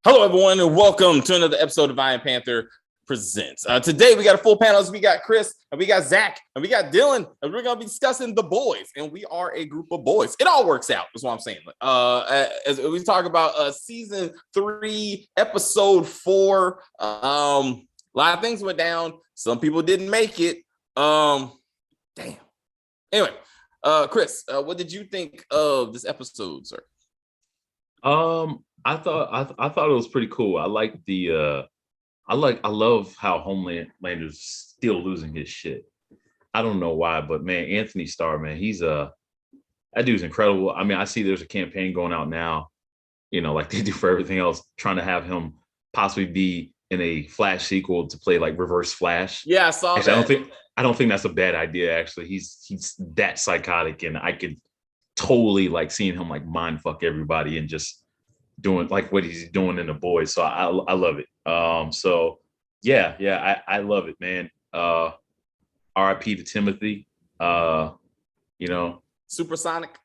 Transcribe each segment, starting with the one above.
Hello, everyone, and welcome to another episode of Iron Panther Presents. Today, we got a full panel. We got Chris, and we got Zach, and we got Dylan, and we're going to be discussing the boys. And we are a group of boys. It all works out, is what I'm saying. As we talk about season 3, episode 4, a lot of things went down. Some people didn't make it. Damn. Anyway, Chris, what did you think of this episode, sir? I thought it was pretty cool. I like I love how Homelander's still losing his shit. I don't know why, but man, Anthony Starr, man, that dude's incredible. I mean, I see there's a campaign going out now, like they do for everything else, trying to have him possibly be in a Flash sequel to play like Reverse Flash. Yeah, I saw that. I don't think that's a bad idea. Actually, he's that psychotic, and I could totally like seeing him like mind fuck everybody and just doing like what he's doing in The Boys. So I love it. So I love it, man. R.I.P. to Timothy. Supersonic.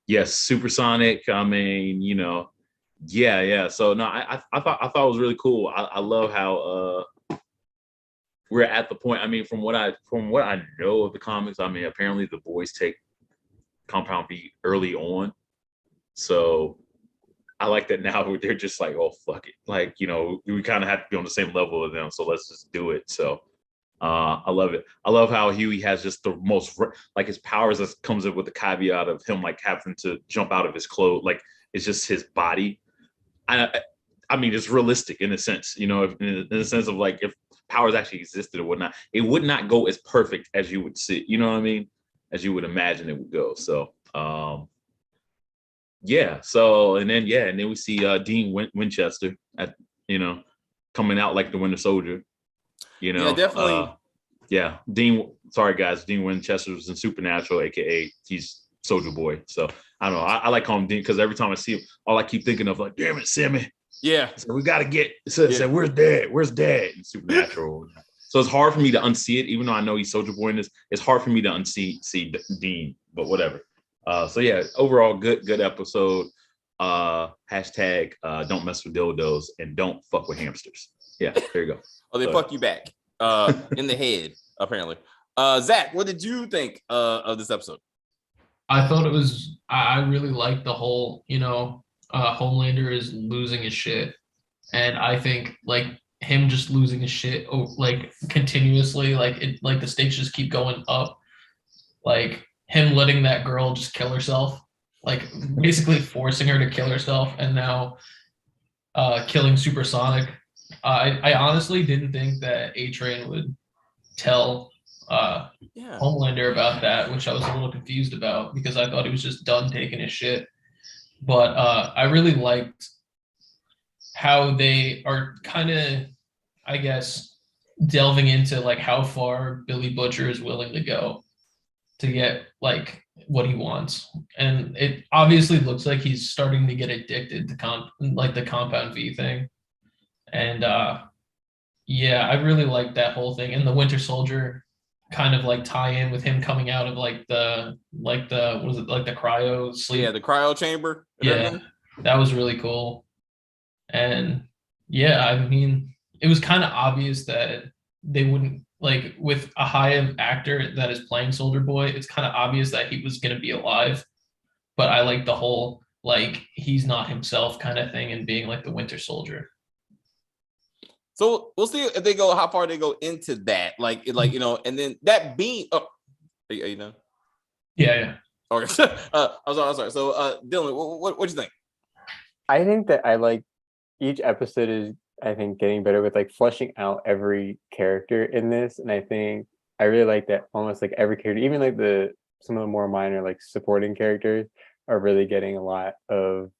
Yes, Supersonic. I mean, yeah. So no, I thought it was really cool. I love how we're at the point. I mean, from what I know of the comics, I mean, apparently the boys take Compound V early on. So I like that now they're just like, oh, fuck it. Like, we kind of have to be on the same level of them. So let's just do it. So I love it. I love how Huey has just the most, like his powers that comes up with the caveat of him like having to jump out of his clothes. Like it's just his body. I mean, it's realistic in a sense, in the sense of like if powers actually existed or whatnot, it would not go as perfect as you would see, you know what I mean? As you would imagine it would go. So, and then we see Dean Winchester coming out like the Winter Soldier. Yeah, definitely. Dean Winchester was in Supernatural, aka he's Soldier Boy. So I don't know. I like calling him Dean because every time I see him, all I keep thinking of like, damn it, Sammy. Yeah. So we gotta get. So where's Dad? Where's Dad in Supernatural? So it's hard for me to unsee it, even though I know he's Soldier Boy in this. It's hard for me to see Dean, but whatever. Overall, good episode. Hashtag don't mess with dildos and don't fuck with hamsters. Yeah, there you go. Oh, they fuck you back in the head, apparently. Zach, what did you think of this episode? I really liked the whole, Homelander is losing his shit. And I think like him just losing his shit like continuously, like the stakes just keep going up. Like him letting that girl just kill herself, like basically forcing her to kill herself, and now killing Supersonic. I honestly didn't think that A-Train would tell Homelander about that, which I was a little confused about because I thought he was just done taking his shit. But I really liked how they are kind of, I guess, delving into like how far Billy Butcher is willing to go to get like what he wants. And it obviously looks like he's starting to get addicted to the Compound V thing. And I really like that whole thing. And the Winter Soldier kind of like tie in with him coming out of the cryo sleep. Yeah, the cryo chamber. Yeah, that was really cool. And I mean, it was kind of obvious that they wouldn't, like, with a high actor that is playing Soldier Boy, it's kind of obvious that he was going to be alive. But I like the whole, like, he's not himself kind of thing and being like the Winter Soldier. So we'll see if how far they go into that. And then that being, are you done? Yeah. Okay. I'm sorry. So, Dylan, what do you think? I think that I like each episode is, I think, getting better with like fleshing out every character in this, and I think I really like that almost like every character, even like some of the more minor like supporting characters, are really getting a lot of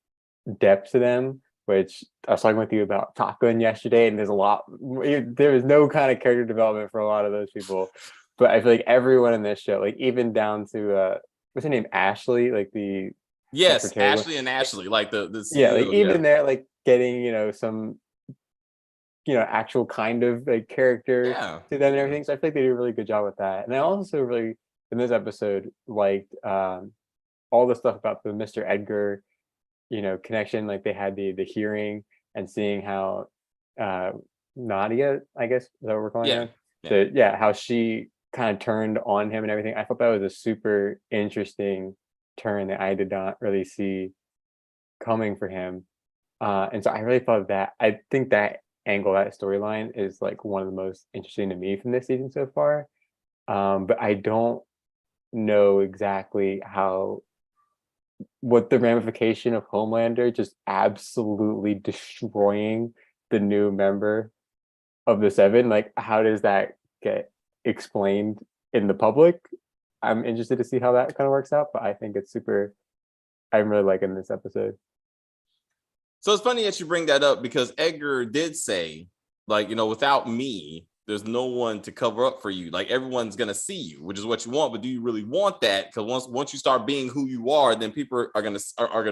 depth to them. Which I was talking with you about Top Gun yesterday, and there was no kind of character development for a lot of those people, but I feel like everyone in this show, like even down to what's her name, Ashley, like the Ashley and Ashley, like the CEO, like even they're like getting some actual kind of like character to them and everything. So I feel like they do a really good job with that. And I also really in this episode liked all the stuff about the Mr. Edgar connection. Like they had the hearing and seeing how Nadia, I guess is that what we're calling her? Yeah. How she kind of turned on him and everything. I thought that was a super interesting turn that I did not really see coming for him. And so I really thought that I think that angle, that storyline is like one of the most interesting to me from this season so far. But I don't know exactly what the ramification of Homelander just absolutely destroying the new member of the Seven, like how does that get explained in the public? I'm interested to see how that kind of works out, but I think it's I'm really liking this episode. So it's funny that you bring that up because Edgar did say, like, without me, there's no one to cover up for you. Like everyone's gonna see you, which is what you want. But do you really want that? Because once you start being who you are, then people are gonna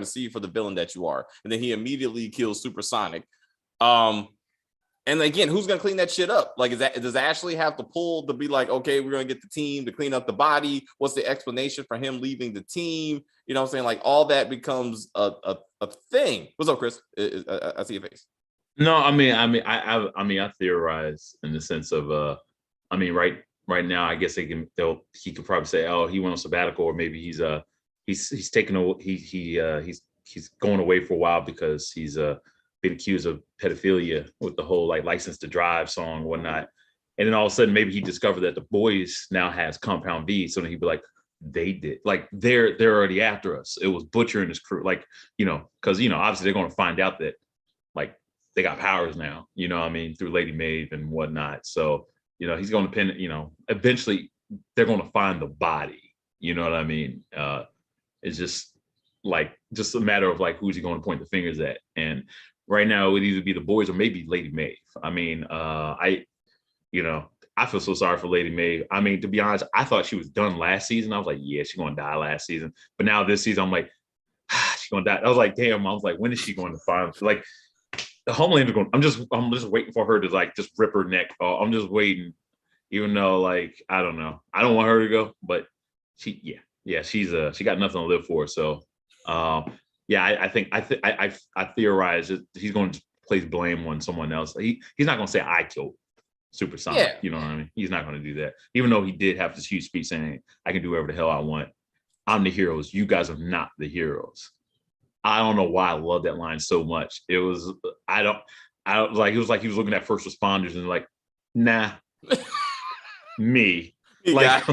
see you for the villain that you are. And then he immediately kills Supersonic. And again, who's gonna clean that shit up? Like, does Ashley have to pull to be like, okay, we're gonna get the team to clean up the body? What's the explanation for him leaving the team? You know what I'm saying? Like all that becomes a thing. What's up, Chris? I see your face. No, I mean, I theorize in the sense of, right now, I guess he could probably say, oh, he went on sabbatical, or maybe he's going away for a while because he's been accused of pedophilia with the whole like License to Drive song and whatnot. And then all of a sudden, maybe he discovered that The Boys now has Compound V. So then he'd be like, they did, like they're already after us. It was Butcher and his crew, like, because obviously they're going to find out that like they got powers now, through Lady Maeve and whatnot. So, he's going to pin, eventually they're going to find the body. You know what I mean? It's just a matter of like, who's he going to point the fingers at? And right now it would either be The Boys or maybe Lady Maeve. I mean, I feel so sorry for Lady Maeve. I mean, to be honest, I thought she was done last season. I was like, yeah, she's going to die last season. But now this season, I'm like, she's going to die. I was like, damn, when is she going to find, like, the Homelander going, I'm just waiting for her to like just rip her neck off. I'm just waiting, even though like I don't know, I don't want her to go, but she's she got nothing to live for. So I think I theorize that he's going to place blame on someone else. He's not going to say I killed Supersonic. Yeah. You know what I mean? He's not going to do that, even though he did have this huge speech saying I can do whatever the hell I want. I'm the heroes. You guys are not the heroes. I don't know why I love that line so much. It was, it was like he was looking at first responders and like, nah, me. Like,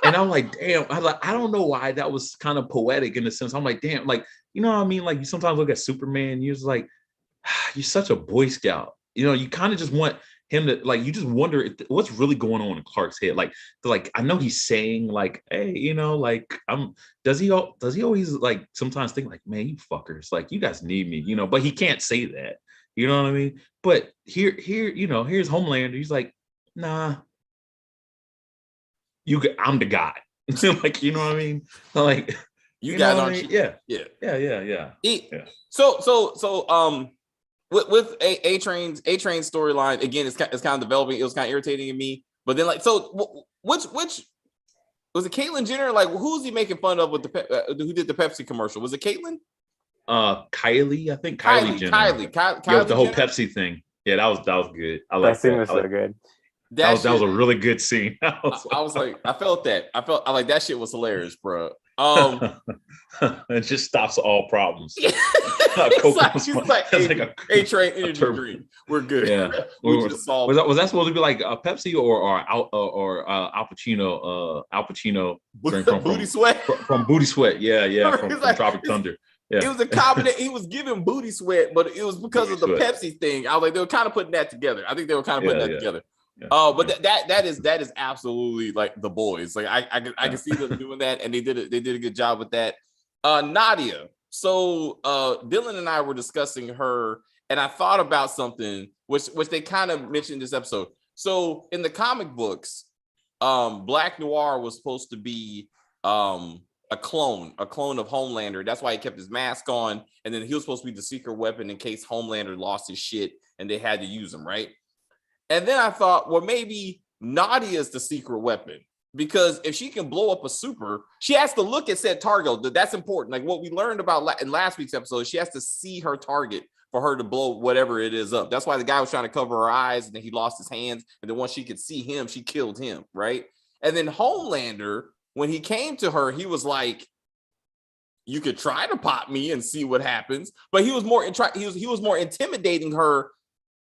and I'm like, damn, I don't know why that was kind of poetic in the sense. I'm like, damn, like, you know what I mean? Like you sometimes look at Superman, you're just like, you're such a Boy Scout. You kind of just want him to like, you just wonder what's really going on in Clark's head. Like I know he's saying like, hey, like does he always like sometimes think like, man, you fuckers, like you guys need me, but he can't say that. You know what I mean? But here, here's Homelander. He's like, nah, I'm the guy. Like, you know what I mean? Like, you guys aren't. Yeah. So with A Train's storyline, again, it's kind of developing. It was kind of irritating to me. But then, like, so which was it? Caitlyn Jenner? Like, who's he making fun of with who did the Pepsi commercial? Was it Caitlyn? Kylie, I think Kylie Jenner. Kylie with the whole Jenner? Pepsi thing. Yeah, that was good. I like that. Scene was so good. That was a really good scene. I was like, I felt that. I like that shit was hilarious, bro. It just stops all problems. She's like, A Train energy drink. We're good. Yeah. Was that supposed to be like a Pepsi or Al Pacino drink from Booty Sweat? From Booty Sweat. Yeah. From Tropic Thunder. Yeah. It was a combination. He was giving Booty Sweat, but it was because of the Pepsi thing. I was like, they were kind of putting that together. I think they were kind of putting that together. Yeah. But that is absolutely like The Boys. Like I can see them doing that, and they did a good job with that. Nadia. So Dylan and I were discussing her, and I thought about something which they kind of mentioned this episode. So in the comic books, Black Noir was supposed to be a clone of Homelander. That's why he kept his mask on, and then he was supposed to be the secret weapon in case Homelander lost his shit and they had to use him, right? And then I thought, well, maybe Nadia is the secret weapon, because if she can blow up a super, she has to look at said target. That's important. Like what we learned about in last week's episode, she has to see her target. for her to blow whatever it is up. That's why the guy was trying to cover her eyes, and then he lost his hands. And then once she could see him, she killed him, right? And then Homelander, when he came to her, he was like, "You could try to pop me and see what happens." But he was more he was more intimidating her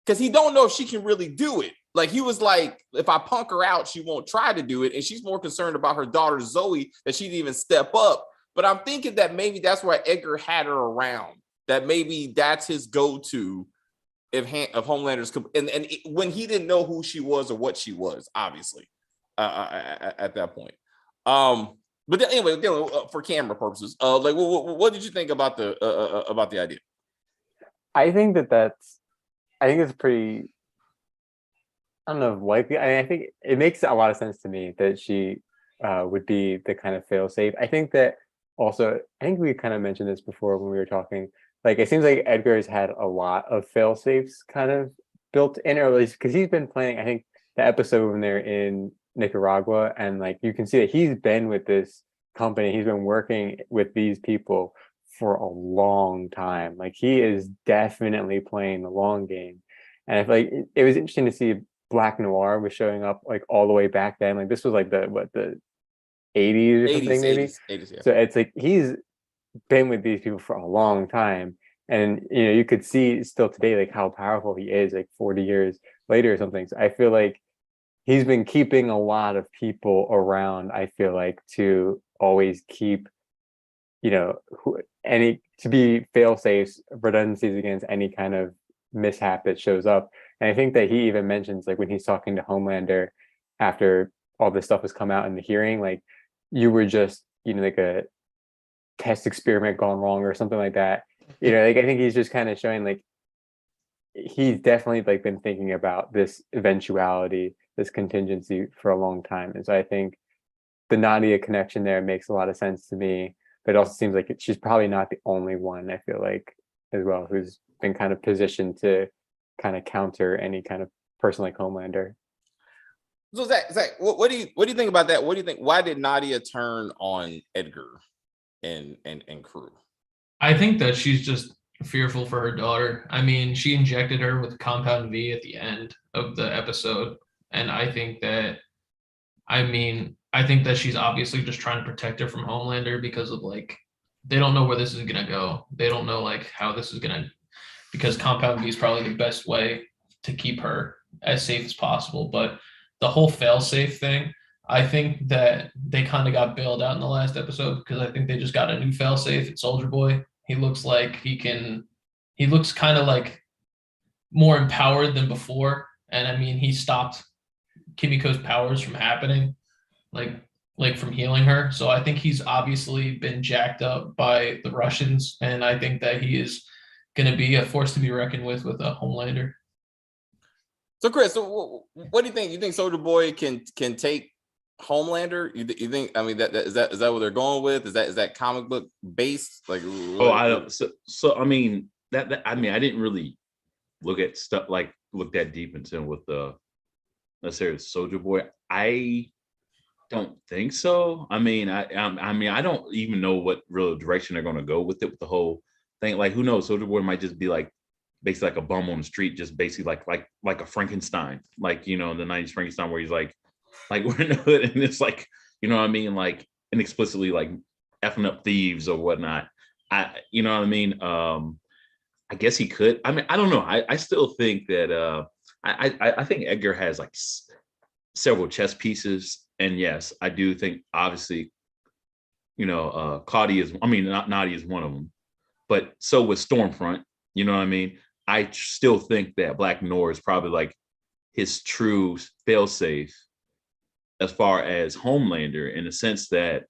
because he don't know if she can really do it. Like he was like, if I punk her out, she won't try to do it. And she's more concerned about her daughter Zoe that she'd even step up. But I'm thinking that maybe that's why Edgar had her around. That maybe that's his go-to if Homelander's and when he didn't know who she was or what she was, obviously, at that point. But then, anyway, for camera purposes, like what did you think about the idea? I think it's pretty, I don't know, likely. I think it makes a lot of sense to me that she would be the kind of fail-safe. I think that also, I think we kind of mentioned this before when we were talking. Like, it seems like Edgar has had a lot of fail-safes kind of built in, or at least because he's been playing, I think, the episode when they're in Nicaragua, and like you can see that he's been with this company, he's been working with these people for a long time. Like, he is definitely playing the long game. And I feel like it was interesting to see Black Noir was showing up like all the way back then. Like, this was like the 80s or something, maybe. 80s, yeah. So it's like he's been with these people for a long time, and you could see still today like how powerful he is, like 40 years later or something. So I feel like he's been keeping a lot of people around, I feel like, to always keep to be fail safes, redundancies against any kind of mishap that shows up. And I think that he even mentions, like, when he's talking to Homelander after all this stuff has come out in the hearing, like, you were just like a test experiment gone wrong or something like that. Like, I think he's just kind of showing like he's definitely like been thinking about this eventuality, this contingency for a long time. And so I think the Nadia connection there makes a lot of sense to me, but it also seems like she's probably not the only one, I feel like, as well, who's been kind of positioned to kind of counter any kind of person like Homelander. So Zach, what do you think about that? What do you think? Why did Nadia turn on Edgar and crew? I think that she's just fearful for her daughter. I mean, she injected her with Compound V at the end of the episode, and I think that she's obviously just trying to protect her from Homelander because of, like, they don't know where this is gonna go. They don't know like how this is gonna, because Compound V is probably the best way to keep her as safe as possible. But the whole fail-safe thing, I think that they kind of got bailed out in the last episode, because I think they just got a new fail-safe at Soldier Boy. He looks like he looks kind of like more empowered than before. And I mean, he stopped Kimiko's powers from happening, like from healing her. So I think he's obviously been jacked up by the Russians, and I think that he is going to be a force to be reckoned with a Homelander. So Chris, so what do you think? You think Soldier Boy can take Homelander? You think? I mean, is that what they're going with? Is that comic book based? Like, I don't. So I mean that I mean, I didn't really look that deep into with the necessarily Soldier Boy. I don't think so. I mean, I don't even know what real direction they're going to go with it, with the whole thing. Like, who knows? Soldier Boy might just be like basically like a bum on the street, just basically like a Frankenstein, like, in the 90s Frankenstein, where he's like we're in the hood, and it's like, what I mean, like inexplicitly like effing up thieves or whatnot. You know what I mean? I guess he could. I mean, I don't know. I still think that I think Edgar has like several chess pieces, and yes, I do think obviously, Nadia is one of them, but so was Stormfront. You know what I mean? I still think that Black Noir is probably like his true failsafe as far as Homelander, in the sense that,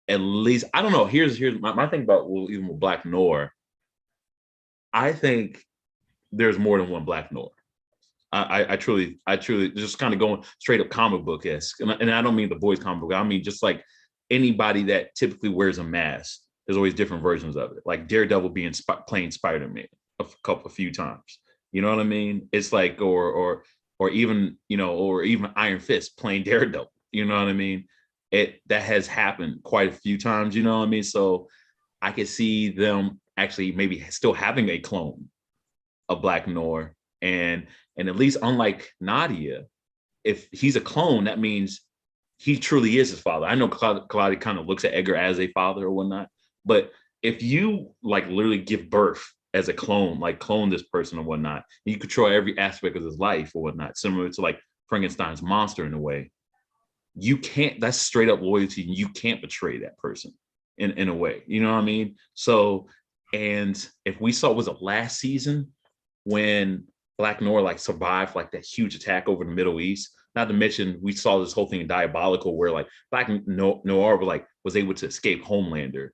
at least, I don't know. Here's my thing about even with Black Noir. I think there's more than one Black Noir. I truly just kind of going straight up comic book-esque, and I don't mean the boys comic book. I mean just like anybody that typically wears a mask. There's always different versions of it. Like Daredevil playing Spider-Man a few times. You know what I mean? It's like, or even Iron Fist playing Daredevil. You know what I mean? That has happened quite a few times. You know what I mean? So I can see them actually maybe still having a clone of Black Noir. And at least unlike Nadia, if he's a clone, that means he truly is his father. I know Claudia kind of looks at Edgar as a father or whatnot, but if you like literally give birth as a clone, like clone this person or whatnot, and you control every aspect of his life or whatnot, similar to like Frankenstein's monster in a way, you can't, that's straight up loyalty, and you can't betray that person in a way, you know what I mean? So, and if we saw, was it last season when Black Noir like survived like that huge attack over the Middle East? Not to mention we saw this whole thing in Diabolical where like Black Noir was able to escape Homelander,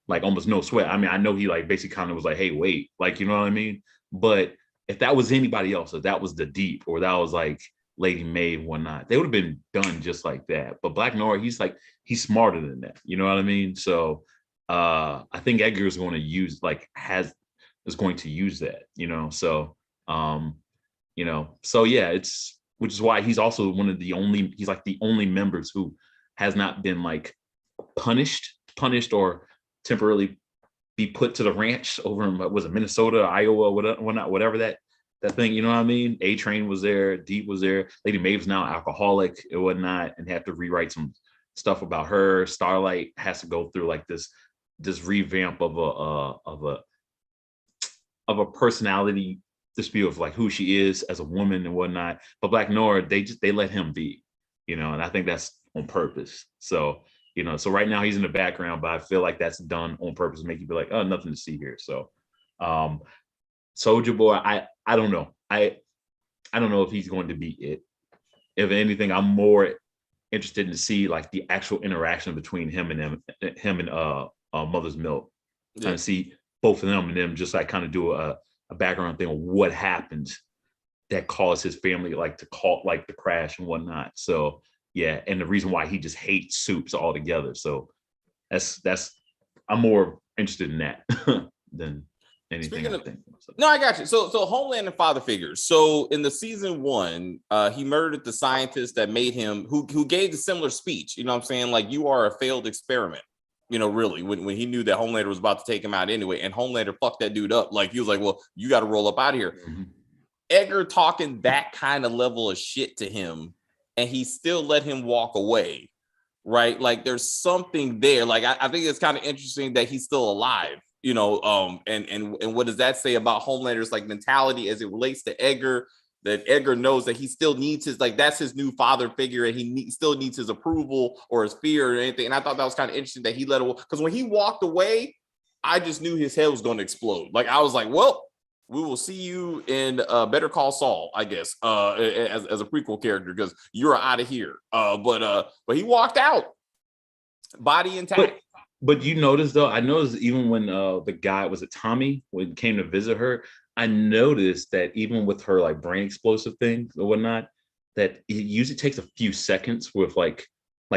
like almost no sweat. I mean, I know he like basically kind of was like, hey, wait, like, you know what I mean? But if that was anybody else, if that was the Deep or that was like Lady Maeve, whatnot, they would have been done just like that. But Black Noir, he's smarter than that. You know what I mean? So I think Edgar is going to use going to use that, you know? So, you know, so yeah, which is why he's also he's like the only members who has not been like punished or temporarily be put to the ranch over in, was it Minnesota, Iowa, whatever that thing, you know what I mean? A-Train was there, Deep was there, Lady Maeve's now alcoholic and whatnot, and have to rewrite some stuff about her. Starlight has to go through like this revamp of a personality dispute of like who she is as a woman and whatnot. But Black Noir, they let him be, you know, and I think that's on purpose. So, you know, so right now he's in the background, but I feel like that's done on purpose to make you be like, oh, nothing to see here. So Soldier Boy, I don't know. I don't know if he's going to be it. If anything, I'm more interested to see like the actual interaction between him and Mother's Milk. Kind of see both of them and them just like kind of do a background thing of what happened that caused his family like to call like the crash and whatnot. So yeah, and the reason why he just hates Supes altogether. So that's I'm more interested in that than anything. No, I got you. So Homeland and father figures. So in the season 1, he murdered the scientist that made him, who gave the similar speech. You know what I'm saying? Like, you are a failed experiment. You know, really, when he knew that Homelander was about to take him out anyway, and Homelander fucked that dude up. Like, he was like, well, you got to roll up out of here. Mm-hmm. Edgar talking that kind of level of shit to him, and he still let him walk away, right? Like, there's something there. Like, I think it's kind of interesting that he's still alive, you know, and what does that say about Homelander's, like, mentality as it relates to Edgar? That Edgar knows that he still needs his, like, that's his new father figure, and he still needs his approval or his fear or anything. And I thought that was kind of interesting that he let it, because when he walked away, I just knew his head was going to explode. Like, I was like, well, we will see you in Better Call Saul, I guess, as a prequel character, because you're out of here. But he walked out, body intact. But you notice though, I noticed even when the guy, was it Tommy, when he came to visit her, I noticed that even with her like brain explosive things or whatnot, that it usually takes a few seconds with like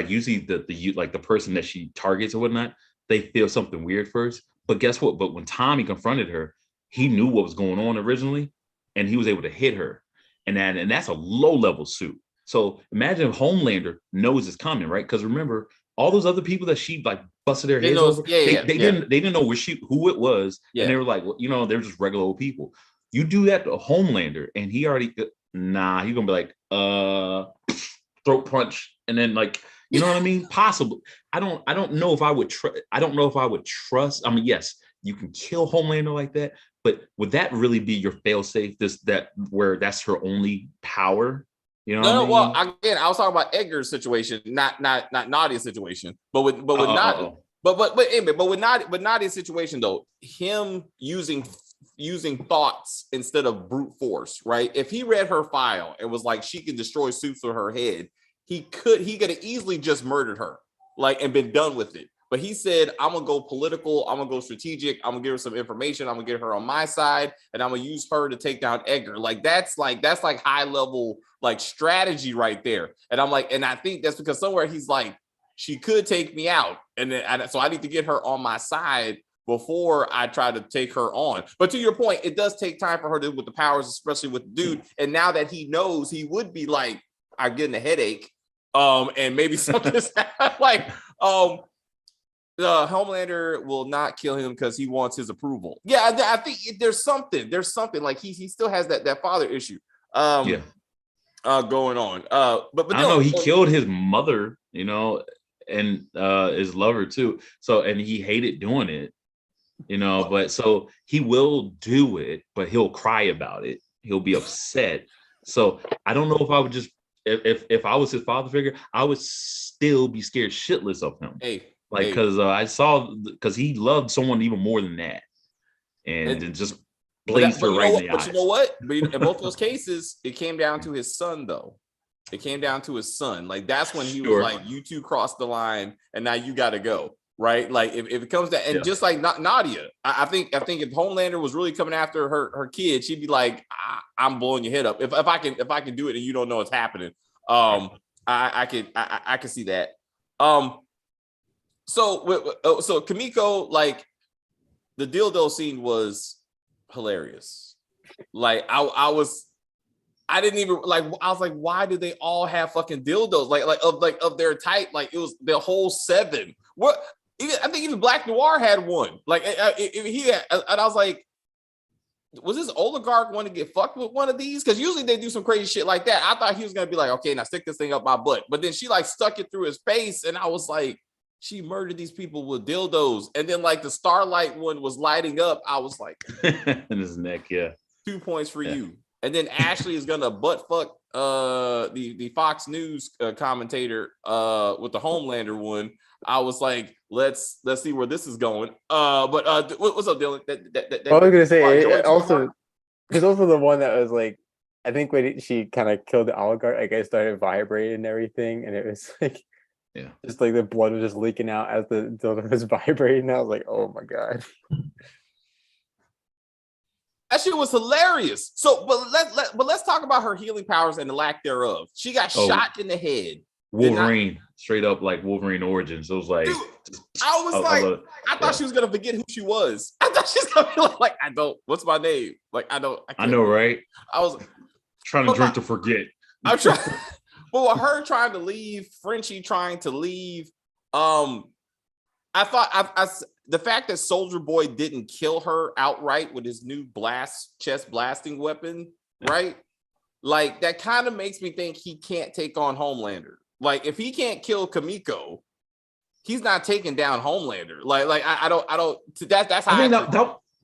usually the person that she targets or whatnot, they feel something weird first. But guess what? But when Tommy confronted her, he knew what was going on originally, and he was able to hit her. And that's a low level suit. So imagine if Homelander knows it's coming, right? Because remember, all those other people that she like busted their heads over, they didn't know who it was, and they were like, well, you know, they're just regular old people. You do that to a Homelander, and he already he's gonna be like throat punch, and then like, you know what I mean? Possible. I don't know if I would trust. I mean, yes, you can kill Homelander like that, but would that really be your failsafe? Where that's her only power? You know no, well, again, I was talking about Edgar's situation, not Nadia's situation. But with Nadia, but Nadia's situation though, him using thoughts instead of brute force, right? If he read her file and was like, she can destroy Supes with her head, he could have easily just murdered her, like, and been done with it. But he said, I'm gonna go political, I'm gonna go strategic, I'm gonna give her some information, I'm gonna get her on my side, and I'm gonna use her to take down Edgar. Like, that's high level like strategy right there. And I'm like, and I think that's because somewhere he's like, she could take me out, and then so I need to get her on my side before I try to take her on. But to your point, it does take time for her to, with the powers, especially with the dude. And now that he knows, he would be like, I'm getting a headache, and maybe something like Homelander will not kill him because he wants his approval. Yeah, I think there's something. Like he still has that father issue. Going on. But I don't know. He killed his mother, you know, and his lover too. So and he hated doing it, you know. But so he will do it, but he'll cry about it. He'll be upset. So I don't know if I would just if I was his father figure, I would still be scared shitless of him. Like because I saw because he loved someone even more than that, and it just blazed her right in the eyes. But you know what? But in both those cases, it came down to his son, though. It came down to his son. Like that's when he was like, "You two crossed the line, and now you got to go." Right? Like if it comes to and just like Nadia, I think if Homelander was really coming after her kid, she'd be like, "I'm blowing your head up." If I can do it and you don't know what's happening, I could see that. So Kimiko, like the dildo scene was hilarious. Like I didn't even like. I was like, why do they all have fucking dildos? Like of their type. Like it was the whole 7. What? I think even Black Noir had one. Like he had, and I was like, was this oligarch want to get fucked with one of these? Because usually they do some crazy shit like that. I thought he was gonna be like, okay, now stick this thing up my butt. But then she like stuck it through his face, and I was like, she murdered these people with dildos. And then like the Starlight one was lighting up. I was like, in his neck, 2 points for you. And then Ashley is gonna butt fuck the Fox News commentator with the Homelander one. I was like, let's see where this is going. But what's up, Dylan? I was gonna say it's also the one that was like, I think when she kind of killed the oligarch, like it started vibrating and everything, and it was like, just like the blood was just leaking out as the dildo was vibrating. I was like, oh my god. That shit was hilarious. So, but let's talk about her healing powers and the lack thereof. She got shot in the head. Wolverine, straight up like Wolverine origins. It was like, dude, I thought she was gonna forget who she was. I thought she was gonna be like, I don't. What's my name? Like, I know, right? I was trying to drink to forget. I'm trying, but with her trying to leave, Frenchie trying to leave, I thought the fact that Soldier Boy didn't kill her outright with his new chest blasting weapon, right? Like that kind of makes me think he can't take on Homelander. Like if he can't kill Kimiko, he's not taking down Homelander. Like I don't. That's how I think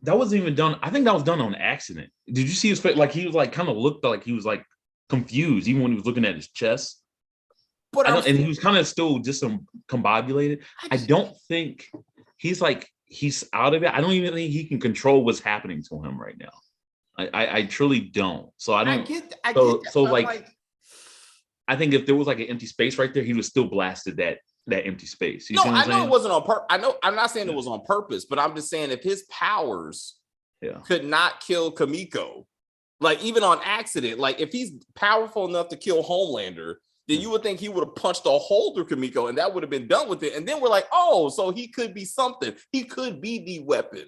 that wasn't even done. I think that was done on accident. Did you see his face? Like he was like kind of looked like he was like confused, even when he was looking at his chest. But and he was kind of still discombobulated. I don't think he's out of it. I don't even think he can control what's happening to him right now. I truly don't. So I don't. I get that. So like, I think if there was like an empty space right there, he would still blasted that empty space. You I know it wasn't on purpose. I know I'm not saying it was on purpose, but I'm just saying if his powers could not kill Kimiko, like even on accident, like if he's powerful enough to kill Homelander, then you would think he would have punched a hole through Kimiko and that would have been done with it. And then we're like, oh, so he could be something. He could be the weapon.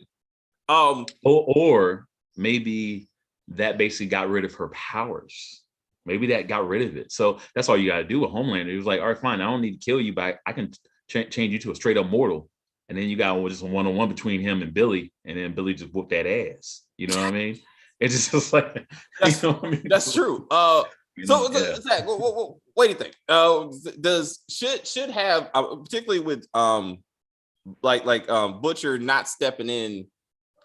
Or maybe that basically got rid of her powers. Maybe that got rid of it. So that's all you got to do with Homelander. He was like, all right, fine. I don't need to kill you, but I can change you to a straight up mortal. And then you got just a one-on-one between him and Billy. And then Billy just whooped that ass. You know what I mean? It's just like, that's, you know what I mean? That's true. Zach, what do you think? Should have particularly with Butcher not stepping in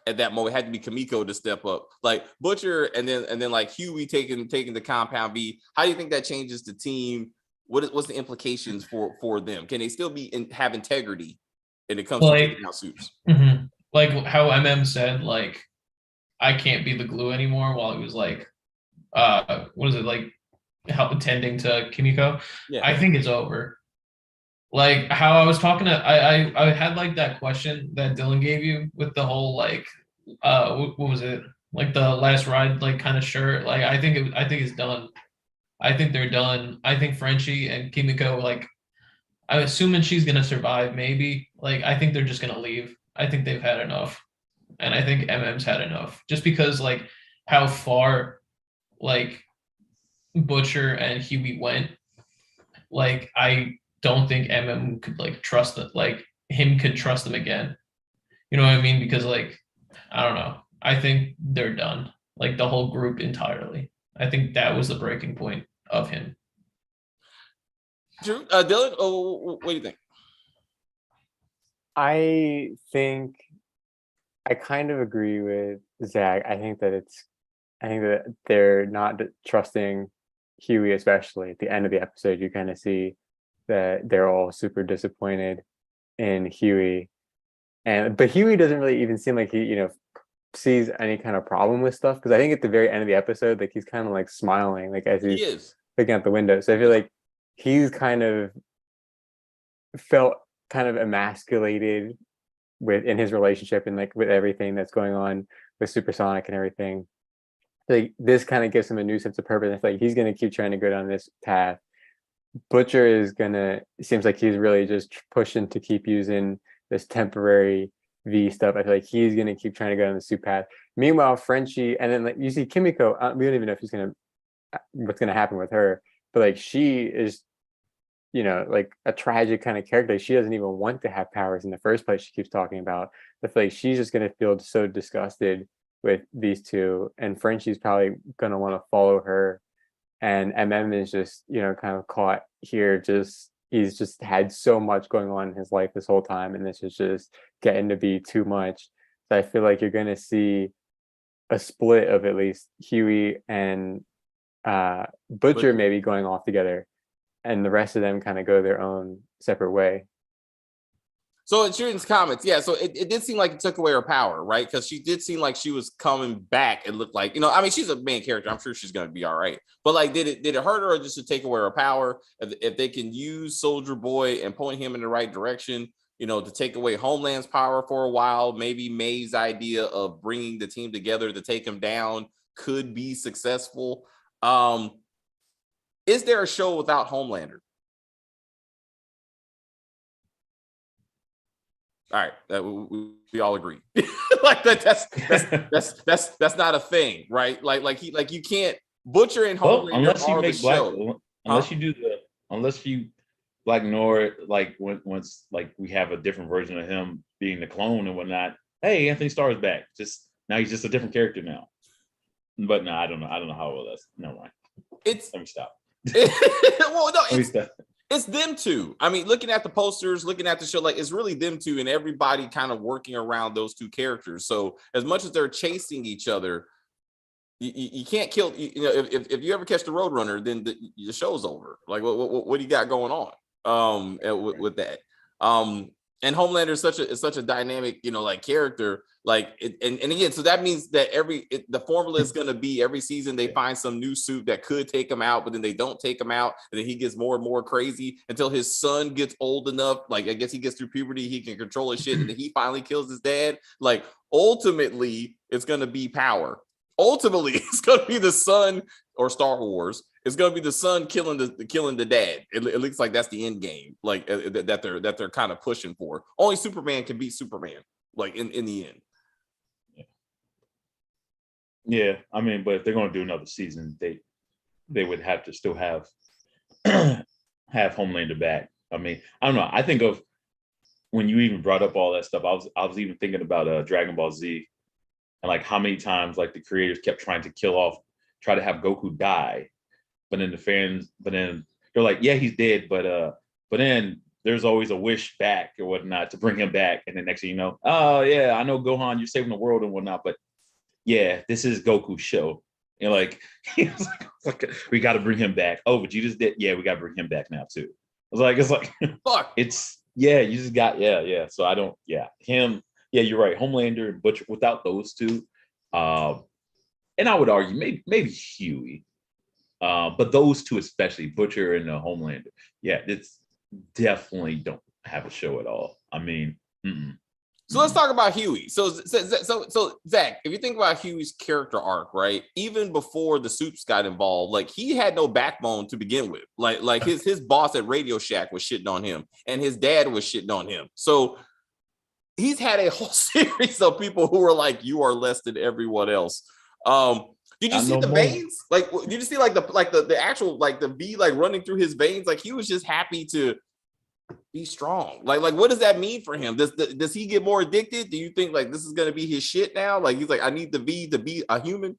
at that moment, it had to be Kimiko to step up, like Butcher, and then like Huey taking the Compound V. How do you think that changes the team? What's the implications for them? Can they still have integrity when it comes to taking out suits? Mm-hmm. Like how MM said, I can't be the glue anymore, while he was like, tending to Kimiko. Yeah. I think it's over. Like how I was talking to, I had like that question that Dylan gave you with the whole what was it, like the last ride kind of shirt. Like I think it's done. I think they're done. I think Frenchie and Kimiko, I'm assuming she's gonna survive. Maybe I think they're just gonna leave. I think they've had enough, and I think MM's had enough. Just because how far Butcher and Huey went. I don't think MM could trust that. him could trust them again. You know what I mean? Because like, I don't know. I think they're done. Like the whole group entirely. I think that was the breaking point of him. Drew, Dylan, what do you think? I think I kind of agree with Zach. I think that they're not trusting Huey, especially at the end of the episode. You kind of see that they're all super disappointed in Huey, but Huey doesn't really even seem like he sees any kind of problem with stuff, because I think at the very end of the episode, like he's kind of like smiling, like as He he's is. looking out the window. So I feel like he's kind of felt kind of emasculated in his relationship and like with everything that's going on with Supersonic and everything. Like this kind of gives him a new sense of purpose. I feel like he's gonna keep trying to go down this path. Butcher it seems like he's really just pushing to keep using this temporary V stuff. I feel like he's gonna keep trying to go down the soup path. Meanwhile, Frenchie, and then like you see Kimiko, we don't even know if what's gonna happen with her, but like she is like a tragic kind of character. She doesn't even want to have powers in the first place. She keeps talking about. I feel like she's just going to feel so disgusted with these two, and Frenchie's probably going to want to follow her, and is just kind of caught here. He's just had so much going on in his life this whole time, and this is just getting to be too much. So I feel like you're going to see a split of at least Huey and Butcher maybe going off together, and the rest of them kind of go their own separate way. So in Sheridan's comments, yeah, so it did seem like it took away her power, right? Because she did seem like she was coming back. It looked like, I mean, she's a main character. I'm sure she's going to be all right. But like, did it hurt her, or just to take away her power? If they can use Soldier Boy and point him in the right direction, to take away Homeland's power for a while, maybe May's idea of bringing the team together to take him down could be successful. Is there a show without Homelander? All right, we all agree. Like that's not a thing, right? Like you can't Butcher and Homelander unless you make Black, show. unless you Black Noir, like once like we have a different version of him being the clone and whatnot. Hey, Anthony Starr's back. Just now he's just a different character now. But no, I don't know how well that's. Never mind. Let me stop. Well, no, it's them two. I mean, looking at the posters, looking at the show, like it's really them two, and everybody kind of working around those two characters. So as much as they're chasing each other, you can't kill. If you ever catch the Roadrunner, then the show's over. Like, what do you got going on? With that. And Homelander is such a dynamic, like character, like, and again, so that means that the formula is going to be every season they find some new suit that could take him out, but then they don't take him out, and then he gets more and more crazy until his son gets old enough, like I guess he gets through puberty, he can control his shit, and then he finally kills his dad. Like ultimately, it's going to be power. Ultimately, it's going to be the son, or Star Wars. It's going to be the son killing the dad. It looks like that's the end game, like that they're kind of pushing for. Only Superman can beat Superman, like in the end. Yeah, I mean, but if they're going to do another season, they would have to still have Homelander back. I mean, I don't know. I think of when you even brought up all that stuff. I was even thinking about Dragon Ball Z, and like how many times like the creators kept trying to try to have Goku die. But then they're like, yeah, he's dead, but then there's always a wish back or whatnot to bring him back. And then next thing you know, oh yeah, I know Gohan, you're saving the world and whatnot, but yeah, this is Goku's show. And like, like we got to bring him back. Oh, Vegeta's dead. Yeah, we got to bring him back now too. It's like fuck. You just got So I don't him. Yeah, you're right. Homelander and Butcher. Without those two, and I would argue maybe Huey. But those two, especially Butcher and Homelander, it's definitely don't have a show at all. I mean, So let's talk about Huey. So Zach, if you think about Huey's character arc, right? Even before the Supes got involved, like he had no backbone to begin with. Like his boss at Radio Shack was shitting on him, and his dad was shitting on him. So he's had a whole series of people who are like, you are less than everyone else. Did you see the veins? Like, did you see like the actual like the V like running through his veins? Like he was just happy to be strong? Like what does that mean for him? Does he get more addicted? Do you think like this is gonna be his shit now? Like he's like, I need the V to be a human.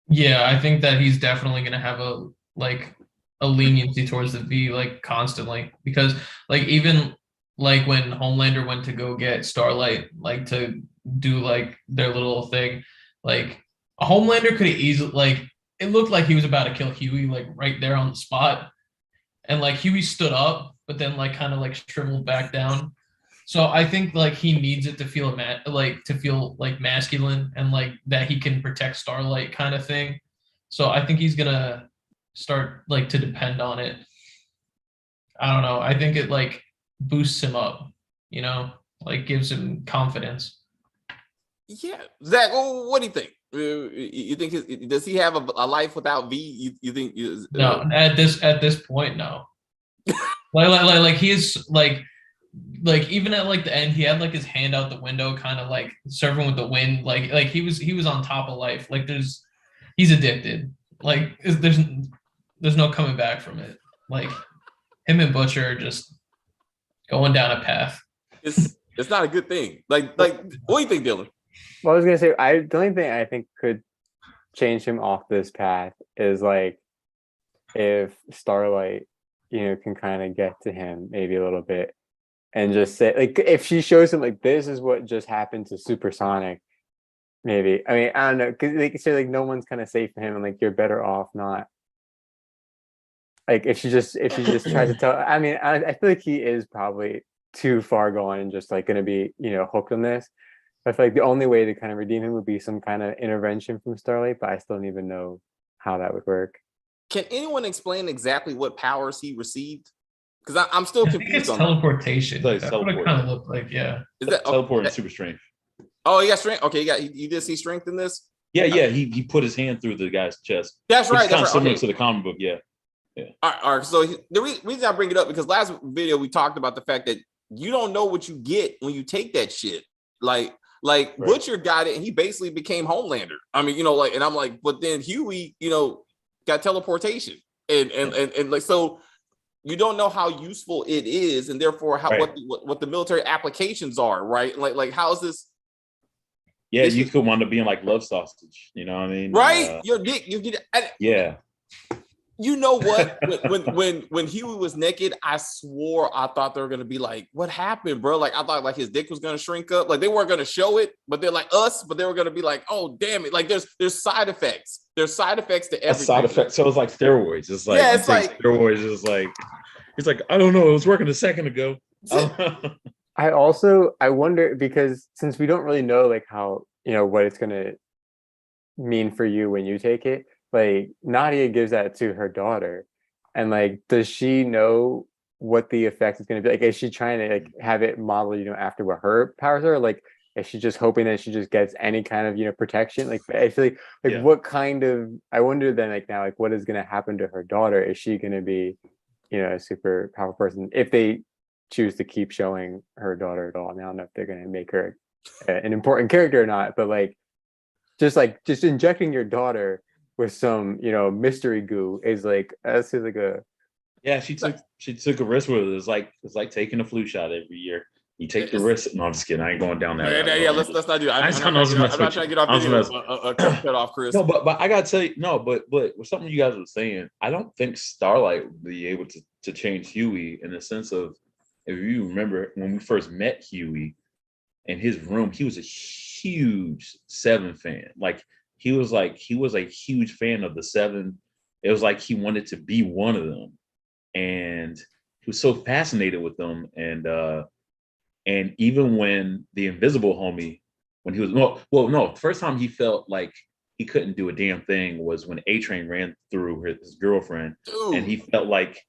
Yeah, I think that he's definitely gonna have a leniency towards the V like constantly because like even like when Homelander went to go get Starlight like to do like their little thing, like Homelander could have easily like it looked like he was about to kill Huey like right there on the spot, and like Huey stood up, but then like kind of like shriveled back down. So I think like he needs it to feel like masculine and like that he can protect Starlight kind of thing. So I think he's gonna start like to depend on it. I don't know. I think it like boosts him up, like gives him confidence. Yeah, Zach, what do you think? You think does he have a life without V? You think? No, at this point, no. like he is like even at like the end, he had like his hand out the window, kind of like surfing with the wind. Like he was on top of life. Like he's addicted. Like there's no coming back from it. Like him and Butcher are just going down a path. It's not a good thing. Like what do you think, Dylan? Well, I was gonna say, the only thing I think could change him off this path is like if Starlight, can kind of get to him maybe a little bit and just say like if she shows him like this is what just happened to Supersonic, maybe. I mean, I don't know, because they say like no one's kind of safe for him, and like you're better off not. Like if she just tries to tell, I mean, I feel like he is probably too far gone and just like going to be hooked on this. I feel like the only way to kind of redeem him would be some kind of intervention from Starlight, but I still don't even know how that would work. Can anyone explain exactly what powers he received? Because I'm still confused on teleportation. That's what it kind of looked like, yeah. Is that teleport and super strength? Oh, he got strength. Okay, you did see strength in this? Yeah. He put his hand through the guy's chest. That's right. Kind of right. similar to the comic book, yeah. All right. So the reason I bring it up because last video we talked about the fact that you don't know what you get when you take that shit. Like right. Butcher got it and he basically became Homelander. I mean, and I'm like, but then Huey, got teleportation and like so you don't know how useful it is and therefore how right. what the military applications are, right? Like how's this? Yeah, you could wind up being like love sausage, you know what I mean? Right, your dick, you get yeah. You know what? when Huey was naked, I swore I thought they were gonna be like, "What happened, bro?" Like I thought like his dick was gonna shrink up. Like they weren't gonna show it, but they're like us. But they were gonna be like, "Oh, damn it!" Like there's side effects. There's side effects to everything. Side effects. So it's like steroids. It's like it's like steroids. Is like it's like I don't know. It was working a second ago. I wonder because since we don't really know like how what it's gonna mean for you when you take it. Like Nadia gives that to her daughter, and like, does she know what the effect is going to be? Like, is she trying to like have it model, after what her powers are? Like, is she just hoping that she just gets any kind of protection? Like, I feel like what kind of? I wonder then like now like what is going to happen to her daughter? Is she going to be, a super powerful person if they choose to keep showing her daughter at all? I mean, I don't know if they're going to make her an important character or not, but like just injecting your daughter with some mystery goo is like a she took a risk with it. It's like taking a flu shot every year. You take the risk. No, I'm just kidding. I ain't going down that. Yeah, let's not do that. I'm not trying to get off video. Cut off, Chris. No, but I gotta tell you, but with something you guys were saying, I don't think Starlight would be able to change Huey in the sense of if you remember when we first met Huey in his room, he was a huge Seven fan. Like he was a huge fan of the Seven. It was like he wanted to be one of them, and he was so fascinated with them. And even when the Invisible Homie, when he was the first time he felt like he couldn't do a damn thing was when A-Train ran through his girlfriend, and he felt like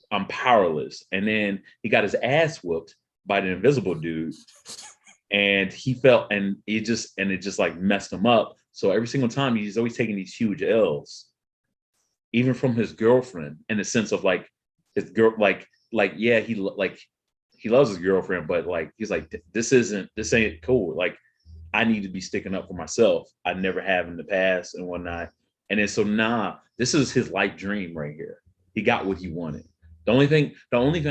I'm powerless. And then he got his ass whooped by the Invisible Dude. And he felt, and it just like messed him up. So every single time he's always taking these huge L's, even from his girlfriend, in the sense of like his girl, he loves his girlfriend, but like he's like this ain't cool. Like I need to be sticking up for myself. I never have in the past and whatnot. And then so this is his life dream right here. He got what he wanted. The only thing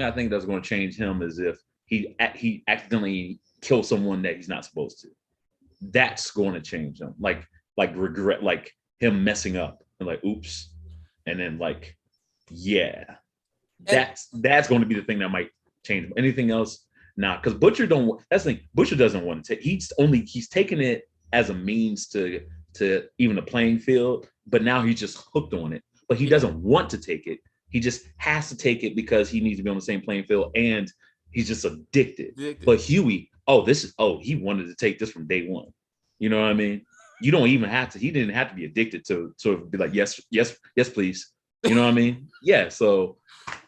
I think that's going to change him is if he accidentally kills someone that he's not supposed to. That's going to change him. Like regret, like him messing up and like, oops, and then like, yeah, that's going to be the thing that might change him. Anything else, nah, because Butcher don't. That's the thing. Butcher doesn't want to take. He's taking it as a means to even the playing field, but now he's just hooked on it. But he doesn't want to take it. He just has to take it because he needs to be on the same playing field, and he's just addicted. But Huey, he wanted to take this from day one. You know what I mean? You don't even have to. He didn't have to be addicted to sort of be like, yes, please. You know what I mean? Yeah. So,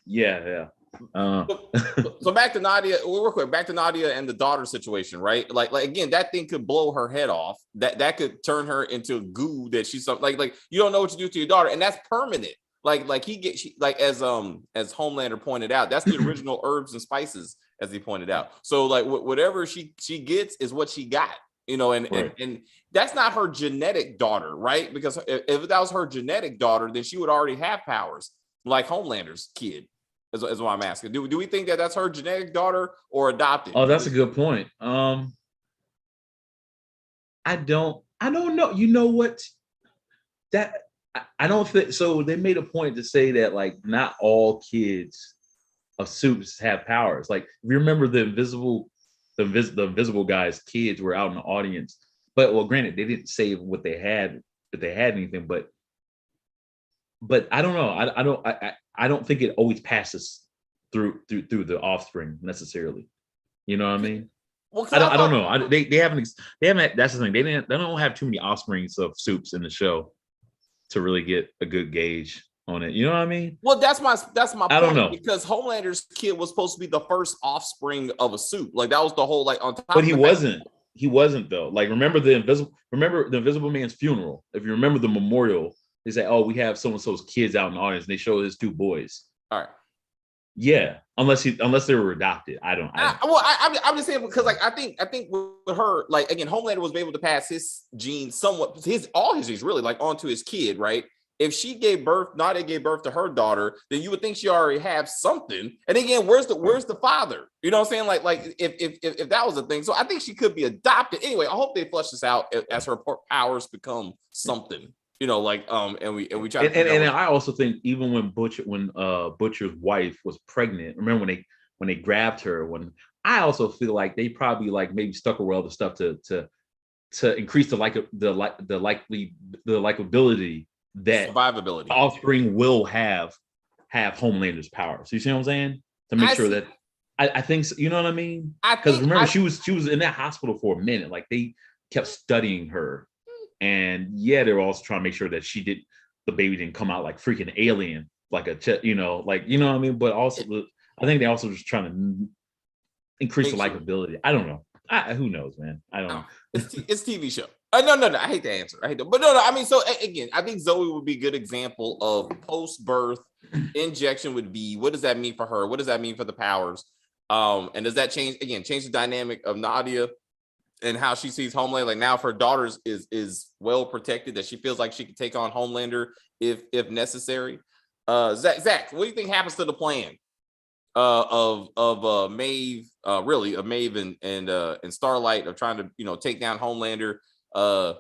yeah. So back to Nadia, real quick. Back to Nadia and the daughter situation, right? Like again, that thing could blow her head off. That could turn her into goo. That she's like you don't know what to do to your daughter, and that's permanent. Like as Homelander pointed out, that's the original herbs and spices, as he pointed out. So like whatever she gets is what she got, you know, and that's not her genetic daughter, right? Because if that was her genetic daughter, then she would already have powers like Homelander's kid. Is what I'm asking. Do we think that that's her genetic daughter or adopted? Oh, that's a good point. I don't know. You know what? That I don't think so. They made a point to say that like not all kids of Supes have powers. Like if you remember the invisible guy's kids were out in the audience, but well, granted they didn't say what they had, if they had anything, but I don't know. I don't think it always passes through the offspring necessarily. You know what I mean? Well, I don't know. They haven't. That's the thing. They don't have too many offsprings of Supes in the show to really get a good gauge on it. You know what I mean? Well, that's my point. I don't know, because Homelander's kid was supposed to be the first offspring of a Supe. Like that was the whole like on top. But he wasn't. He wasn't though. Like remember the Invisible Man's funeral. If you remember the memorial, they say, "Oh, we have so and so's kids out in the audience." And they show his two boys. All right. Yeah, unless they were adopted. I'm just saying because like I think with her, like again, Homelander was able to pass his genes somewhat, all his genes really like onto his kid, right? If she gave birth, Nadia gave birth to her daughter, then you would think she already have something. And again, where's the father? You know what I'm saying? Like if that was a thing, so I think she could be adopted. Anyway, I hope they flush this out as her powers become something. You know, like and we try to and I also think even when Butcher's wife was pregnant, remember when they grabbed her, I also feel like they probably like maybe stuck her with other stuff to increase the likability that survivability offspring will have Homelander's powers. You see what I'm saying? To make sure that I think so, you know what I mean? Because remember she was in that hospital for a minute, like they kept studying her. And yeah, they were also trying to make sure that the baby didn't come out like freaking alien, like you know what I mean? But also, I think they also just trying to increase the likability. I don't know. Who knows, man? I don't know. It's TV show. No. I hate the answer. But no. I mean, so again, I think Zoe would be a good example of post-birth injection would be. What does that mean for her? What does that mean for the powers? And does that change the dynamic of Nadia? And how she sees Homelander, like now if her daughter is well protected, that she feels like she can take on Homelander if necessary. Zach, what do you think happens to the plan of Maeve, really of Maeve and Starlight of trying to take down Homelander? Do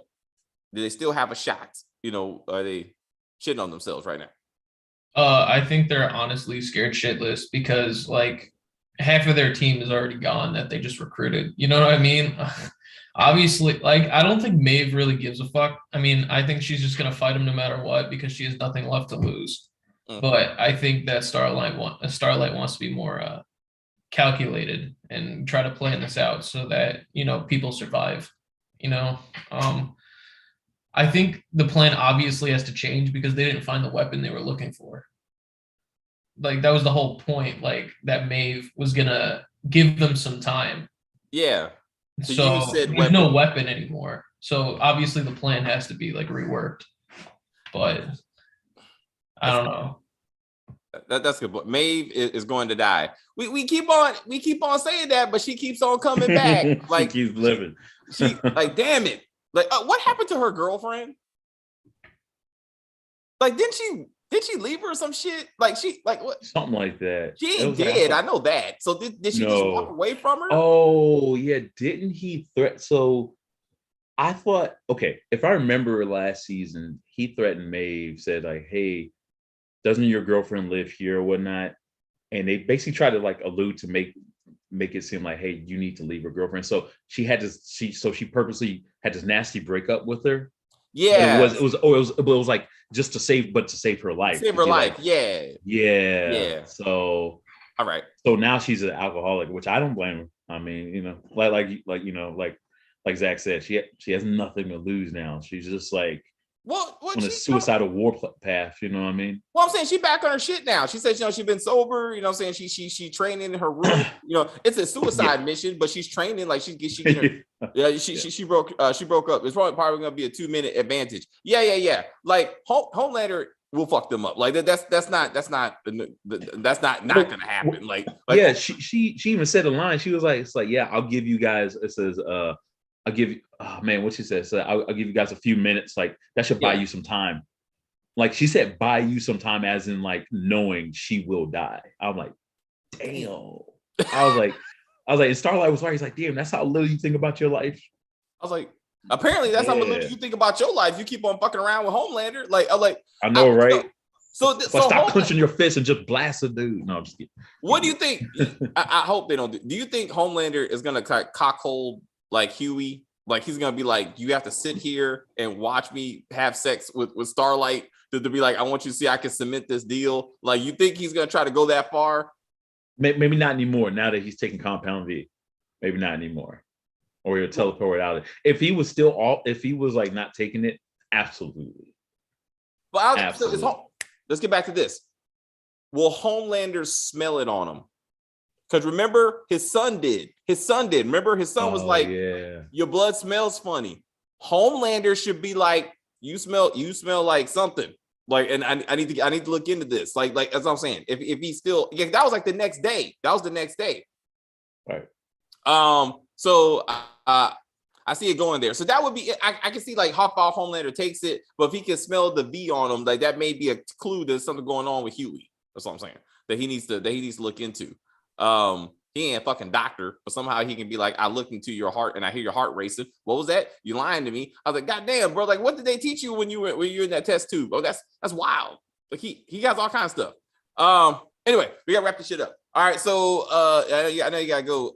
they still have a shot? Are they shitting on themselves right now? I think they're honestly scared shitless because like half of their team is already gone that they just recruited. You know what I mean? Obviously, like I don't think Maeve really gives a fuck. I mean, I think she's just gonna fight him no matter what because she has nothing left to lose. But I think that Starlight wants to be more calculated and try to plan this out so that people survive. I think the plan obviously has to change because they didn't find the weapon they were looking for. Like that was the whole point, like that Maeve was gonna give them some time. Yeah. So there's no weapon anymore. So obviously the plan has to be like reworked. But I don't know. That's good. But Maeve is going to die. We keep on saying that, but she keeps on coming back. Like she keeps living. She like damn it. Like what happened to her girlfriend? Like, did she leave her or some shit? Like what? Something like that. She It ain't was like, dead. I know that. So did she just walk No. away from her? Oh yeah, didn't he threat? So I thought, okay, if I remember last season, he threatened Maeve, said like, "Hey, doesn't your girlfriend live here or whatnot?" And they basically tried to like allude to make it seem like, "Hey, you need to leave your girlfriend." So she purposely had this nasty breakup with her. But Yeah. it was like just to save her life. Save To her be life. like, Yeah. yeah. So All right. now she's an alcoholic, which I don't blame her. I mean, like Zach said, she has nothing to lose now. She's just like Well, on a suicidal war path. You know what I mean? Well, I'm saying she back on her shit now. She said, she's been sober. You know what I'm saying? She training in her room. It's a suicide mission, but she's training like she she broke up. It's probably gonna be a 2-minute advantage. Yeah. Like Homelander will fuck them up. Like that's not gonna happen. Like yeah, she even said a line. She was like, "It's like, yeah, I'll give you guys." It says, "I'll give you." Oh man, what she said? So I'll give you guys a few minutes. Like that should buy you some time. Like she said, buy you some time, as in like knowing she will die. I'm like, damn. I was like, and Starlight was right. He's like, damn, that's how little you think about your life. I was like, apparently that's how little you think about your life. You keep on fucking around with Homelander. I know, right? So stop clenching your fist and just blast a dude. No, I'm just kidding. What do you think? I hope they don't do you think Homelander is gonna cockhold like Huey? Like he's gonna be like, you have to sit here and watch me have sex with Starlight to be like, I want you to see I can cement this deal. Like, you think he's gonna try to go that far? Maybe not anymore. Now that he's taking Compound V, maybe not anymore. Or he'll teleport out. If he was like not taking it, absolutely. But let's get back to this. Will Homelander smell it on him? Because remember, his son did. Remember, his son was like, yeah, your blood smells funny. Homelander should be like, you smell like something. Like, and I need to look into this. Like that's what I'm saying. If he's still, that was like the next day. Right. So I see it going there. So that would be, I can see like how far Homelander takes it, but if he can smell the V on him, like that may be a clue there's something going on with Huey. That's what I'm saying. That he needs to look into. He ain't a fucking doctor, but somehow he can be like, I looked into your heart and I hear your heart racing. What was that? You lying to me? I was like, God damn, bro. Like, what did they teach you when you were in that test tube? Oh, that's wild. Like he has all kinds of stuff. Anyway, we gotta wrap this shit up. All right, so I know you gotta go.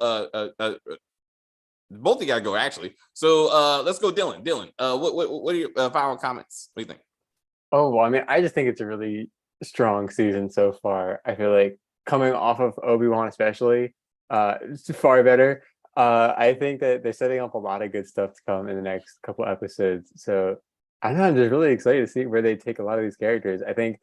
Both of you gotta go actually. So let's go, Dylan. What are your final comments? What do you think? Oh, well, I mean, I just think it's a really strong season so far. I feel like coming off of Obi-Wan especially, it's far better. I think that they're setting up a lot of good stuff to come in the next couple episodes. So I don't know, I'm just really excited to see where they take a lot of these characters. I think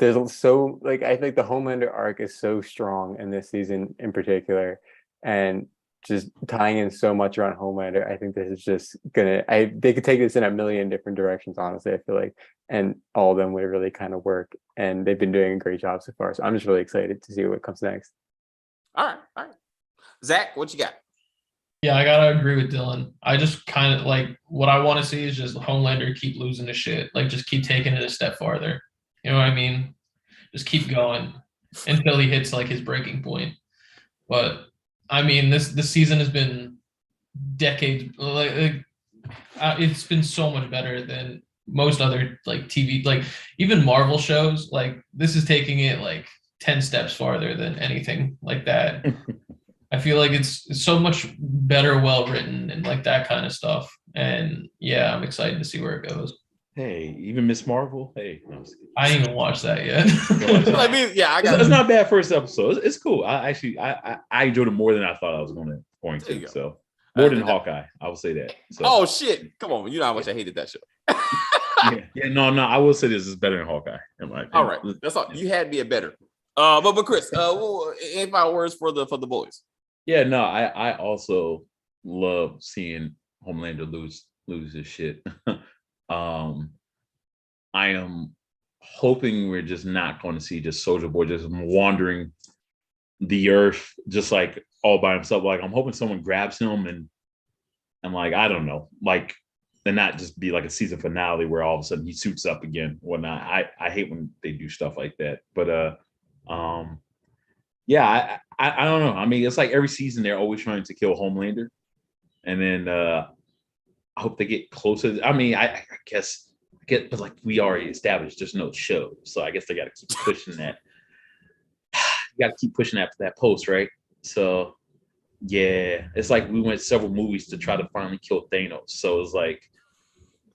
I think the Homelander arc is so strong in this season in particular, and just tying in so much around Homelander. I think this is just they could take this in a million different directions, honestly, I feel like, and all of them would really kind of work, and they've been doing a great job so far. So I'm just really excited to see what comes next. All right. Zach, what you got? Yeah, I gotta agree with Dylan. I just kind of like, what I want to see is just Homelander keep losing the shit. Like, just keep taking it a step farther. You know what I mean? Just keep going until he hits like his breaking point. But I mean, this season has been decades. It's been so much better than most other like TV, like even Marvel shows. Like, this is taking it like 10 steps farther than anything like that. I feel like it's so much better, well written, and like that kind of stuff. And yeah, I'm excited to see where it goes. Hey, even Miss Marvel. Hey, no, I didn't even watch that yet. I mean, yeah, it's not bad first episode. It's cool. I enjoyed it more than I thought I was going to. So more than Hawkeye, I would say that. So. Oh shit! Come on, you know how much I hated that show. No. I will say this is better than Hawkeye. In my opinion. All right, that's all. You had me a better. But Chris, any final words for the boys? Yeah, no, I also love seeing Homelander lose his shit. I am hoping we're just not going to see just Soldier Boy just wandering the earth just like all by himself. Like, I'm hoping someone grabs him and like, I don't know, like and not just be like a season finale where all of a sudden he suits up again, whatnot. I hate when they do stuff like that. But yeah, I don't know. I mean, it's like every season they're always trying to kill Homelander, and then I hope they get closer. I mean, I guess, but like we already established, there's no show, so I guess they got to keep pushing that. You got to keep pushing that post, right? So yeah, it's like we went several movies to try to finally kill Thanos. So it's like,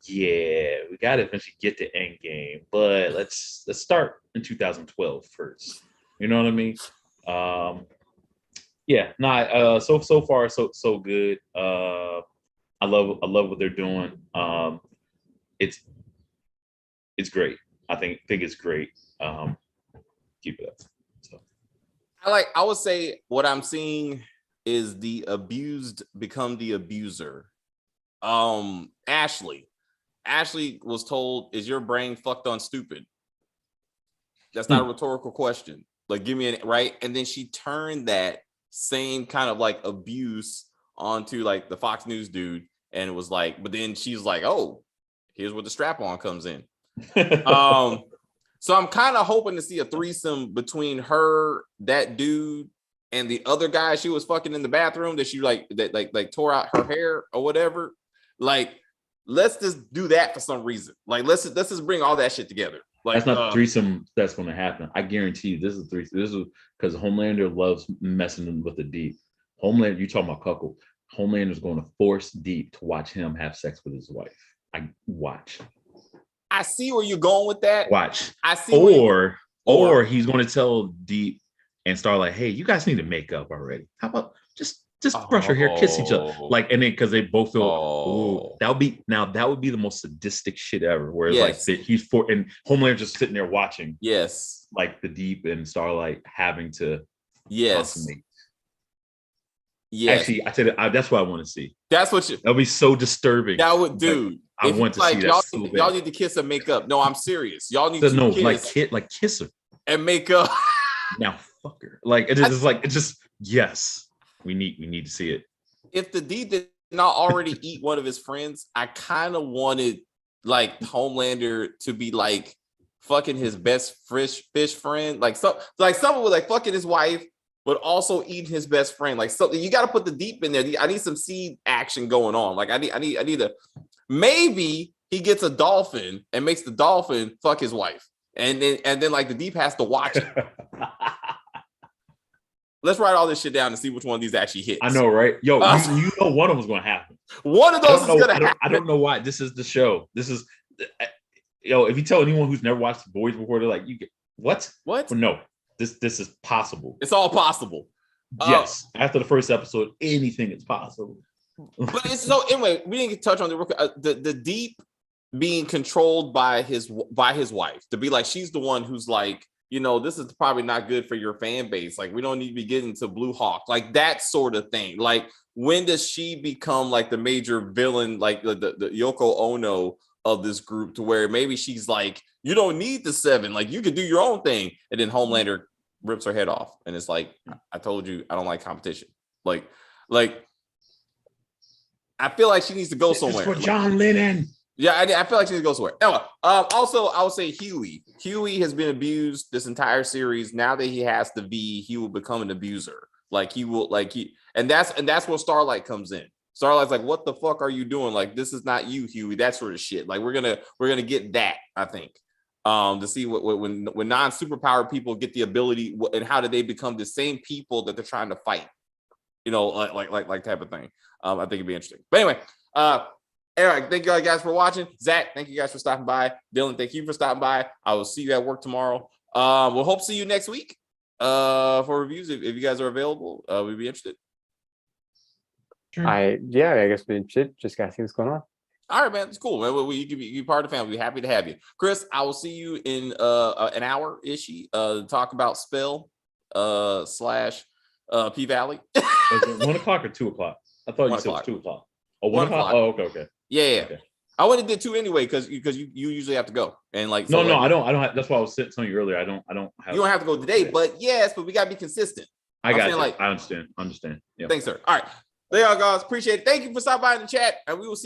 yeah, we got to eventually get to Endgame, but let's start in 2012 first. You know what I mean? Yeah, no, so far so good. I love what they're doing. It's great. I think it's great. Keep it up. So I would say what I'm seeing is the abused become the abuser. Ashley was told, "Is your brain fucked on stupid?" That's not a rhetorical question. Like, give me an right. And then she turned that same kind of like abuse onto like the Fox News dude, and it was like, but then she's like, "Oh, here's where the strap on comes in." So I'm kind of hoping to see a threesome between her, that dude, and the other guy she was fucking in the bathroom that she like tore out her hair or whatever. Like, let's just do that for some reason. Like, let's just bring all that shit together. Like, that's not the threesome that's going to happen. I guarantee you, this is a threesome. This is because Homelander loves messing with the Deep. Homelander, you talking about cuckold? Homelander's going to force Deep to watch him have sex with his wife. I see where you're going with that. Watch. I see. Or he's going to tell Deep and Starlight, "Hey, you guys need to make up already. How about just brush her hair, kiss each other." Like, and then because they both feel, that would be the most sadistic shit ever. Where it's like he's and Homelander just sitting there watching. Yes. Like the Deep and Starlight having to. Yes. Consummate. Yes. Actually, I tell you, that's what I want to see. That's what you. That'll be so disturbing. That would, dude. I want to see that. Y'all need to kiss and make up. No, I'm serious. Y'all need to kiss her and make up. Now, fuck her. Like it's just yes. We need to see it. If the D did not already eat one of his friends, I kind of wanted like Homelander to be like fucking his best fish friend, like someone with like fucking his wife, but also eating his best friend. Like something you got to put the Deep in there. I need some seed action going on. Like I need to. Maybe he gets a dolphin and makes the dolphin fuck his wife, and then like the Deep has to watch it. Let's write all this shit down and see which one of these actually hits. I know, right? Yo, you know one of them is going to happen. One of those is going to happen. I don't know why. This is the show. This is, if you tell anyone who's never watched The Boys before, they're like, "You get what? What? Well, no, this is possible. It's all possible." Yes. After the first episode, anything is possible. But it's so anyway. We didn't get touch on the Deep being controlled by his wife, to be like, she's the one who's like, this is probably not good for your fan base. Like, we don't need to be getting to Blue Hawk, like that sort of thing. Like, when does she become like the major villain, like the Yoko Ono of this group, to where maybe she's like, you don't need the Seven, like you could do your own thing. And then Homelander rips her head off. And it's like, I told you, I don't like competition. Like I feel like she needs to go somewhere. For John Lennon. Yeah, I feel like she needs to go somewhere. Anyway, also, I would say Huey. Huey has been abused this entire series. Now that he has the V, he will become an abuser. Like and that's where Starlight comes in. Starlight's like, "What the fuck are you doing? Like, this is not you, Huey." That sort of shit. Like, we're gonna get that, I think, to see when non-superpowered people get the ability, and how do they become the same people that they're trying to fight. Like type of thing. I think it'd be interesting. But anyway, Eric, thank you guys for watching. Zach, thank you guys for stopping by. Dylan, thank you for stopping by. I will see you at work tomorrow. We'll hope to see you next week for reviews if you guys are available. We'd be interested. Sure. I guess we're interested. Just gotta see what's going on. All right, man. It's cool, man. You can be part of the family. We're happy to have you. Chris, I will see you in an hour-ish to talk about Spell / P-Valley. 1 o'clock or 2 o'clock? I thought you said it was 2 o'clock. Oh, 1 o'clock? Oh, okay. Yeah. Okay. I would have did 2 anyway, because you usually have to go. And like, no, I don't have, that's why I was telling you earlier. I don't have. You don't have to go today, but we gotta be consistent. I got you. Like, I understand. Yeah. Thanks, sir. All right. There y'all guys. Appreciate it. Thank you for stopping by in the chat, and we will see